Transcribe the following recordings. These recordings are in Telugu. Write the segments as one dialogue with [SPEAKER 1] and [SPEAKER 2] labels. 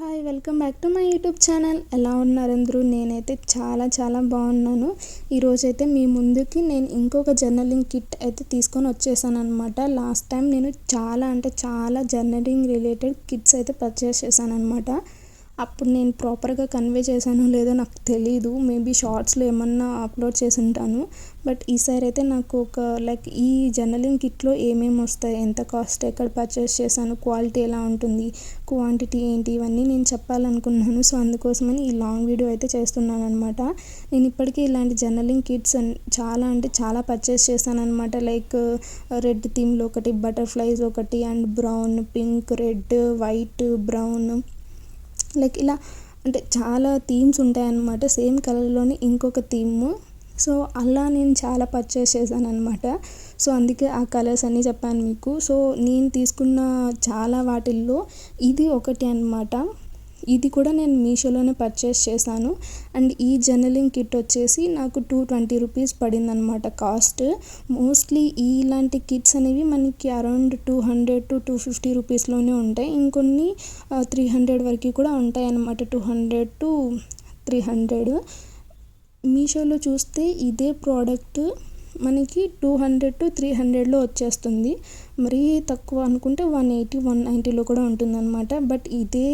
[SPEAKER 1] Hi welcome back to my YouTube channel. ఎలా ఉన్నారు అందరూ? నేనైతే చాలా బాగున్నాను. ఈరోజైతే మీ ముందుకి నేను ఇంకొక జర్నలింగ్ కిట్ అయితే తీసుకొని వచ్చేసాను అనమాట. లాస్ట్ టైం నేను చాలా జర్నలింగ్ రిలేటెడ్ కిట్స్ అయితే పర్చేస్ చేశాను అనమాట. అప్పుడు నేను ప్రాపర్గా కన్వే చేశానో లేదో నాకు తెలీదు. మేబీ షార్ట్స్లో ఏమన్నా అప్లోడ్ చేసి ఉంటాను. బట్ ఈసారి అయితే నాకు ఈ జర్నలింగ్ కిట్లో ఏమేమి వస్తాయి, ఎంత కాస్ట్, ఎక్కడ పర్చేస్ చేశాను, క్వాలిటీ ఎలా ఉంటుంది, క్వాంటిటీ ఏంటి, ఇవన్నీ నేను చెప్పాలనుకున్నాను. సో అందుకోసమని ఈ లాంగ్ వీడియో అయితే చేస్తున్నాను అనమాట. నేను ఇప్పటికీ ఇలాంటి జర్నలింగ్ కిట్స్ చాలా పర్చేస్ చేశాను అనమాట. రెడ్ థీమ్లో ఒకటి, బటర్ఫ్లైస్ ఒకటి, and brown, pink, red, white, brown, ఇలా చాలా థీమ్స్ ఉంటాయన్నమాట. సేమ్ కలర్లోని ఇంకొక థీమ్. సో అలా నేను చాలా పర్చేస్ చేశాను అనమాట. సో అందుకే ఆ కలర్స్ అన్నీ చెప్పాను మీకు. సో నేను తీసుకున్న చాలా వాటిల్లో ఇది ఒకటి అనమాట. ఇది కూడా నేను మీషోలోనే పర్చేస్ చేశాను. అండ్ ఈ జర్నలింగ్ కిట్ వచ్చేసి నాకు 220 రూపీస్ పడింది అనమాట కాస్ట్. మోస్ట్లీ ఇలాంటి కిట్స్ అనేవి మనకి అరౌండ్ 200 to 250 రూపీస్లోనే ఉంటాయి. ఇంకొన్ని 300 వరకు కూడా ఉంటాయి అన్నమాట. 200 to 300. మీషోలో చూస్తే ఇదే ప్రోడక్ట్ మనకి 200 to 300లో వచ్చేస్తుంది. మరీ తక్కువ అనుకుంటే 180, 190లో కూడా ఉంటుందన్నమాట. బట్ ఇదే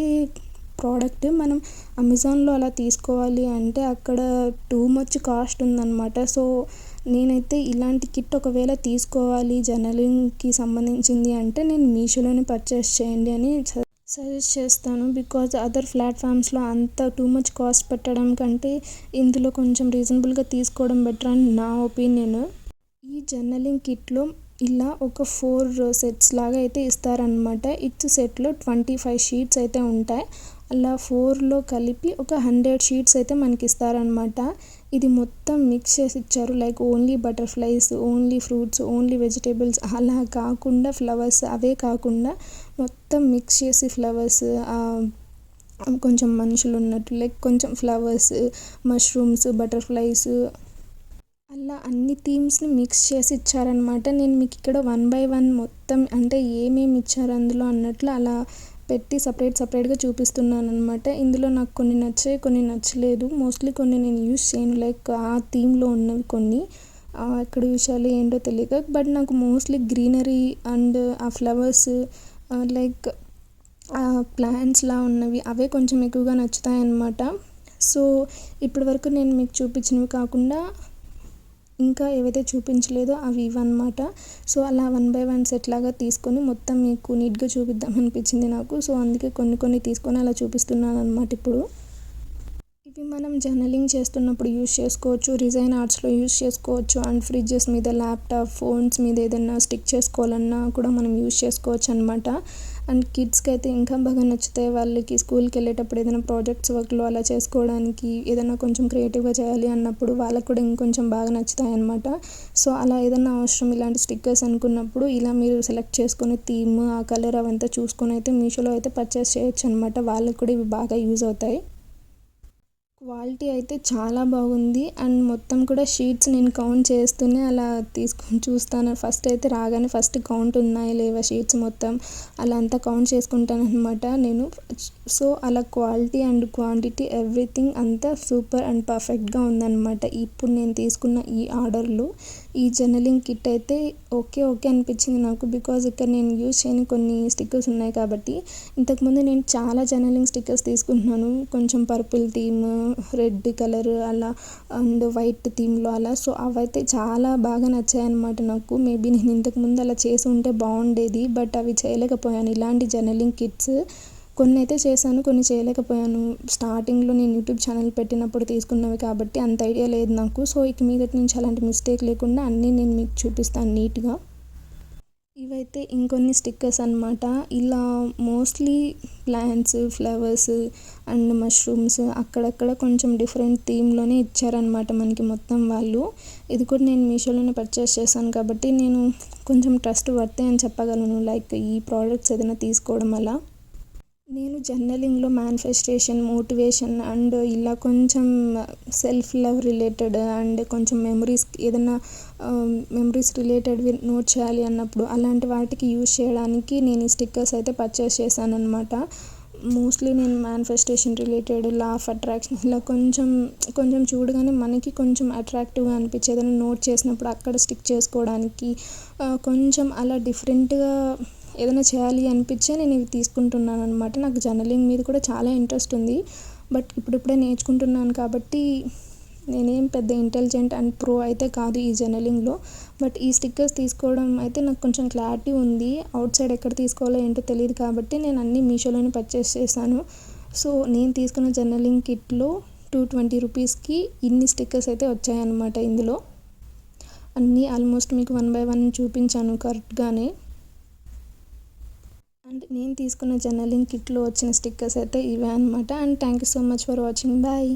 [SPEAKER 1] ప్రోడక్ట్ మనం అమెజాన్లో అలా తీసుకోవాలి అంటే అక్కడ టూ మచ్ కాస్ట్ ఉందన్నమాట. సో నేనైతే ఇలాంటి కిట్ ఒకవేళ తీసుకోవాలి జర్నలింగ్కి సంబంధించింది అంటే నేను మీషోలోనే పర్చేస్ చేయండి అని సజెస్ట్ చేస్తాను. బికాజ్ అదర్ ప్లాట్ఫామ్స్లో అంత టూ మచ్ కాస్ట్ పెట్టడం కంటే ఇందులో కొంచెం రీజనబుల్గా తీసుకోవడం బెటర్ అని నా ఒపీనియన్. ఈ జర్నలింగ్ కిట్లో ఇలా ఒక 4 సెట్స్ లాగా అయితే ఇస్తారనమాట. ఈచ్ సెట్లో 25 షీట్స్ అయితే ఉంటాయి. అలా 4లో కలిపి ఒక 100 షీట్స్ అయితే మనకి ఇస్తారనమాట. ఇది మొత్తం మిక్స్ చేసి ఇచ్చారు. Only butterflies, only fruits, only vegetables అలా కాకుండా ఫ్లవర్స్ అవే కాకుండా మొత్తం మిక్స్ చేసి ఫ్లవర్స్, కొంచెం మనుషులు ఉన్నట్టు కొంచెం ఫ్లవర్స్, మష్రూమ్స్, బటర్ఫ్లైస్ అలా అన్ని థీమ్స్ని మిక్స్ చేసి ఇచ్చారనమాట. నేను మీకు ఇక్కడ 1 by 1 మొత్తం ఏమేమి ఇచ్చారు అందులో అన్నట్లు అలా పెట్టి సపరేట్గా చూపిస్తున్నాను అనమాట. ఇందులో నాకు కొన్ని నచ్చాయి, కొన్ని నచ్చలేదు. మోస్ట్లీ కొన్ని నేను యూస్ చేయను. ఆ థీమ్లో ఉన్నవి కొన్ని ఎక్కడ యూస్ చేయాలి ఏంటో తెలియక. బట్ నాకు మోస్ట్లీ గ్రీనరీ అండ్ ఆ ఫ్లవర్స్ ప్లాంట్స్లా ఉన్నవి అవే కొంచెం ఎక్కువగా నచ్చుతాయి అన్నమాట. సో ఇప్పటివరకు నేను మీకు చూపించినవి కాకుండా ఇంకా ఏవైతే చూపించలేదో అవి ఇవన్నమాట. సో అలా 1 by 1 సెట్ లాగా తీసుకొని మొత్తం మీకు నీట్గా చూపిద్దాం అనిపించింది నాకు. సో అందుకే కొన్ని తీసుకొని అలా చూపిస్తున్నాను అనమాట. ఇప్పుడు ఇవి మనం జర్నలింగ్ చేస్తున్నప్పుడు యూస్ చేసుకోవచ్చు, రిజైన్ ఆర్ట్స్లో యూస్ చేసుకోవచ్చు, అండ్ ఫ్రిడ్జెస్ మీద, ల్యాప్టాప్, ఫోన్స్ మీద ఏదైనా స్టిక్ చేసుకోవాలన్నా కూడా మనం యూస్ చేసుకోవచ్చు అనమాట. అండ్ కిడ్స్కి అయితే ఇంకా బాగా నచ్చుతాయి. వాళ్ళకి స్కూల్కి వెళ్ళేటప్పుడు ఏదైనా ప్రాజెక్ట్స్ వర్క్లో అలా చేసుకోవడానికి, ఏదైనా కొంచెం క్రియేటివ్గా చేయాలి అన్నప్పుడు వాళ్ళకు కూడా ఇంకొంచెం బాగా నచ్చుతాయి అనమాట. సో అలా ఏదైనా అవసరం ఇలాంటి స్టిక్కర్స్ అనుకున్నప్పుడు ఇలా మీరు సెలెక్ట్ చేసుకొని థీమ్, ఆ కలర్ అవంతా చూసుకొని అయితే మీషోలో అయితే పర్చేస్ చేయొచ్చు అనమాట. వాళ్ళకి కూడా ఇవి బాగా యూజ్ అవుతాయి. క్వాలిటీ అయితే చాలా బాగుంది. అండ్ మొత్తం కూడా షీట్స్ నేను కౌంట్ చేస్తూనే అలా తీసుకొని చూస్తాను. ఫస్ట్ అయితే రాగానే కౌంట్ ఉన్నాయా లేవా షీట్స్ మొత్తం అలా అంతా కౌంట్ చేసుకుంటాను అనమాట నేను. సో అలా క్వాలిటీ అండ్ క్వాంటిటీ ఎవ్రీథింగ్ అంతా సూపర్ అండ్ పర్ఫెక్ట్గా ఉందన్నమాట. ఇప్పుడు నేను తీసుకున్న ఈ ఆర్డర్లో ఈ జర్నలింగ్ కిట్ అయితే ఓకే అనిపించింది నాకు. బికాజ్ ఇక్కడ నేను యూజ్ చేయని కొన్ని స్టిక్కర్స్ ఉన్నాయి కాబట్టి. ఇంతకుముందు నేను చాలా జర్నలింగ్ స్టిక్కర్స్ తీసుకుంటున్నాను, కొంచెం పర్పుల్ థీమ్, రెడ్ కలర్ అలా, అండ్ వైట్ థీమ్లో అలా. సో అవైతే చాలా బాగా నచ్చాయి అన్నమాట నాకు. మేబీ నేను ఇంతకుముందు అలా చేసి ఉంటే బాగుండేది. బట్ అవి చేయలేకపోయాను. ఇలాంటి జర్నలింగ్ కిట్స్ కొన్ని అయితే చేశాను, కొన్ని చేయలేకపోయాను. స్టార్టింగ్లో నేను యూట్యూబ్ ఛానల్ పెట్టినప్పుడు తీసుకున్నవి కాబట్టి అంత ఐడియా లేదు నాకు. సో ఇక మీదటి నుంచి అలాంటి మిస్టేక్ లేకుండా అన్నీ నేను మీకు చూపిస్తాను నీట్గా. ఇవైతే ఇంకొన్ని స్టిక్కర్స్ అనమాట. ఇలా mostly plants, flowers and mushrooms అక్కడక్కడ కొంచెం డిఫరెంట్ థీమ్లోనే ఇచ్చారనమాట మనకి మొత్తం వాళ్ళు. ఇది కూడా నేను మీషోలోనే పర్చేస్ చేశాను కాబట్టి నేను కొంచెం ట్రస్ట్ వర్తే అని చెప్పగలను. ఈ ప్రోడక్ట్స్ ఏదైనా తీసుకోవడం అలా. నేను జర్నలింగ్లో మేనిఫెస్టేషన్, మోటివేషన్ అండ్ ఇలా కొంచెం సెల్ఫ్ లవ్ రిలేటెడ్ అండ్ కొంచెం ఏదైనా మెమరీస్ రిలేటెడ్వి నోట్ చేయాలి అన్నప్పుడు అలాంటి వాటికి యూజ్ చేయడానికి నేను ఈ స్టిక్కర్స్ అయితే పర్చేస్ చేశాను అనమాట. మోస్ట్లీ నేను manifestation related, law of attraction ఇలా కొంచెం కొంచెం చూడగానే మనకి కొంచెం అట్రాక్టివ్గా అనిపించి ఏదైనా నోట్ చేసినప్పుడు అక్కడ స్టిక్ చేసుకోవడానికి కొంచెం అలా డిఫరెంట్గా ఏదైనా చేయాలి అనిపించే నేను ఇవి తీసుకుంటున్నాను అనమాట. నాకు జర్నలింగ్ మీద కూడా చాలా ఇంట్రెస్ట్ ఉంది. బట్ ఇప్పుడిప్పుడే నేర్చుకుంటున్నాను కాబట్టి నేనేం పెద్ద ఇంటెలిజెంట్ అండ్ ప్రో అయితే కాదు ఈ జర్నలింగ్లో. బట్ ఈ స్టిక్కర్స్ తీసుకోవడం అయితే నాకు కొంచెం క్లారిటీ ఉంది. అవుట్ సైడ్ ఎక్కడ తీసుకోవాలో ఏంటో తెలియదు కాబట్టి నేను అన్నీ మీషోలోనే పర్చేస్ చేశాను. సో నేను తీసుకున్న జర్నలింగ్ కిట్లో 220 రూపీస్కి ఇన్ని స్టిక్కర్స్ అయితే వచ్చాయన్నమాట. ఇందులో అన్నీ ఆల్మోస్ట్ మీకు 1 బై 1 చూపించాను కరెక్ట్గానే. అండ్ నేను తీసుకున్న జర్నలింగ్ కిట్లో వచ్చిన స్టిక్కర్స్ అయితే ఇవే అనమాట. And thank you so much for watching. Bye.